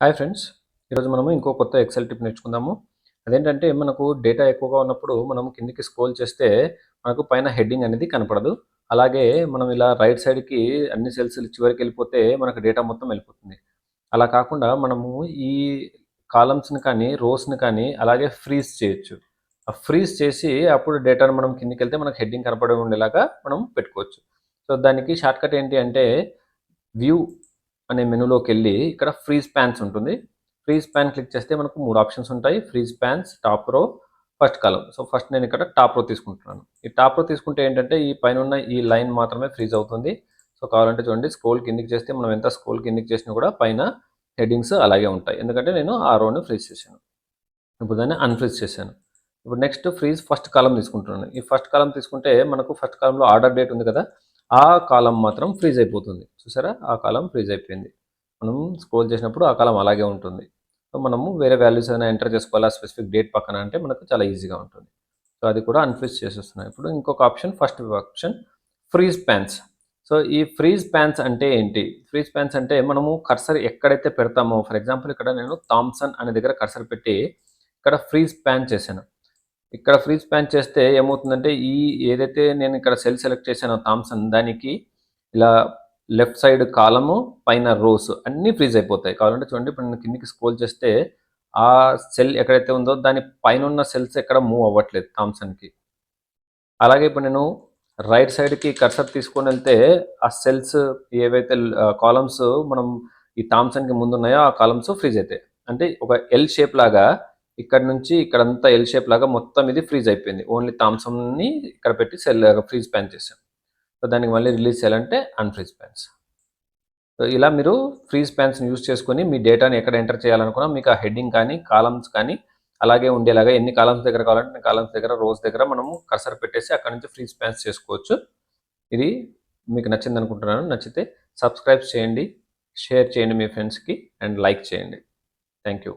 Hi friends. ఈరోజు మనము ఇంకో కొత్త ఎక్సెల్ టిప్ నేర్చుకుందాము. అదేంటంటే మనకు డేటా ఎక్కువగా ఉన్నప్పుడు మనం కిందకి స్క్రోల్ చేస్తే మనకు పైన హెడ్డింగ్ అనేది కనపడదు. అలాగే మనం ఇలా రైట్ సైడ్‌కి అన్ని సెల్స్ చివరికెళ్ళిపోతే మనకు డేటా మొత్తం వెళ్ళిపోతుంది. అలా కాకుండా మనము ఈ కాలమ్స్‌ని కానీ, రోస్‌ని కానీ అలాగే ఫ్రీజ్ చేయొచ్చు. ఆ ఫ్రీజ్ చేసి అప్పుడు డేటాను మనం కిందకెళ్తే మనకు హెడ్డింగ్ కనపడి ఉండేలాగా మనం పెట్టుకోవచ్చు. సో, దానికి షార్ట్‌కట్ ఏంటి అంటే వ్యూ అనే మెనూలోకెళ్ళి ఇక్కడ ఫ్రీజ్ పాన్స్ ఉంటుంది. ఫ్రీజ్ పాన్ క్లిక్ చేస్తే మనకు 3 ఆప్షన్స్ ఉంటాయి. Freeze panes, top row, first column. So, first నేను ఇక్కడ టాప్ రో తీసుకుంటున్నాను. ఈ టాప్ రో తీసుకుంటే ఏంటంటే ఈ పైనున్న ఈ లైన్ మాత్రమే ఫ్రీజ్ అవుతుంది. సో, కావాలంటే చూడండి స్క్రోల్ కిందకి చేస్తే మనం ఎంత స్క్రోల్ కిందకి చేసినా కూడా పైన హెడ్డింగ్స్ అలాగే ఉంటాయి. ఎందుకంటే నేను ఆ రోని ఫ్రీజ్ చేశాను. ఇప్పుడు దాన్ని అన్‌ఫ్రీజ్ చేశాను. ఇప్పుడు నెక్స్ట్ ఫ్రీజ్ ఫస్ట్ కాలమ్ తీసుకుంటున్నాను. ఈ ఫస్ట్ కాలమ్ తీసుకుంటే మనకు ఫస్ట్ కాలమ్‌లో ఆర్డర్ డేట్ ఉంది కదా! ఆ కాలమ్ మాత్రం ఫ్రీజ్ అయిపోతుంది. చూసారా? ఆ కాలమ్ ఫ్రీజ్ అయిపోయింది. మనం స్క్రోల్ చేసినప్పుడు ఆ కాలమ్ అలాగే ఉంటుంది. సో, మనము వేరే వాల్యూస్ ఏమైనా ఎంటర్ చేసుకోవాలా స్పెసిఫిక్ డేట్ పక్కన అంటే మనకు చాలా ఈజీగా ఉంటుంది. సో, అది కూడా అన్‌ఫ్రీజ్ చేసేస్తున్నాను. ఇప్పుడు ఇంకొక option first option freeze panes. So, ఈ ఫ్రీజ్ పాన్స్ అంటే ఏంటి? ఫ్రీజ్ పాన్స్ అంటే మనము కర్సర్ ఎక్కడైతే పెడతామో ఫర్ ఎగ్జాంపుల్ ఇక్కడ నేను థామ్సన్ అనే దగ్గర కర్సర్ పెట్టి ఇక్కడ ఫ్రీజ్ పాన్ చేశాను. ఇక్కడ ఫ్రీజ్ పాన్ చేస్తే ఏమవుతుందంటే ఏదైతే నేను ఇక్కడ సెల్ సెలెక్ట్ చేశానో థామ్సన్ దానికి ఇలా లెఫ్ట్ సైడ్ కాలము, పైన రోస్ అన్నీ ఫ్రీజ్ అయిపోతాయి. కావాలంటే చూడండి ఇప్పుడు నేను కిందకి స్క్రోల్ చేస్తే ఆ సెల్ ఎక్కడైతే ఉందో దాని పైనున్న సెల్స్ ఎక్కడ మూవ్ అవ్వట్లేదు థామ్సన్‌కి. అలాగే ఇప్పుడు నేను రైట్ సైడ్‌కి కర్సర్ తీసుకొనెళ్తే ఆ సెల్స్ ఏవైతే కాలమ్స్ మనం ఈ థామ్సన్‌కి ముందున్నాయో ఆ కాలమ్స్ ఫ్రీజ్ అయితాయి. అంటే ఒక ఎల్ షేప్ లాగా ఇక్కడి నుంచి ఇక్కడంతా ఎల్ షేప్ లాగా మొత్తం ఇది ఫ్రీజ్ అయిపోయింది. ఓన్లీ థామ్సన్‌ని ఇక్కడ పెట్టి ఫ్రీజ్ పాన్ చేశాను. సో, దానికి మళ్ళీ రిలీజ్ చేయాలంటే అన్‌ఫ్రీజ్ పాన్స్. సో, ఇలా మీరు ఫ్రీజ్ పాన్స్‌ని యూజ్ చేసుకొని మీ డేటాని ఎక్కడ ఎంటర్ చేయాలనుకున్నా మీకు ఆ హెడ్డింగ్ కానీ, కాలమ్స్ కానీ అలాగే ఉండేలాగా ఎన్ని కాలమ్స్ దగ్గర కావాలంటే అన్ని కాలమ్స్ దగ్గర, రోస్ దగ్గర మనము కర్సర్ పెట్టేసి అక్కడి నుంచి ఫ్రీజ్ పాన్స్ చేసుకోవచ్చు. ఇది మీకు నచ్చిందనుకుంటున్నాను. నచ్చితే సబ్స్క్రైబ్ చేయండి, షేర్ చేయండి మీ ఫ్రెండ్స్‌కి అండ్ లైక్ చేయండి. Thank you.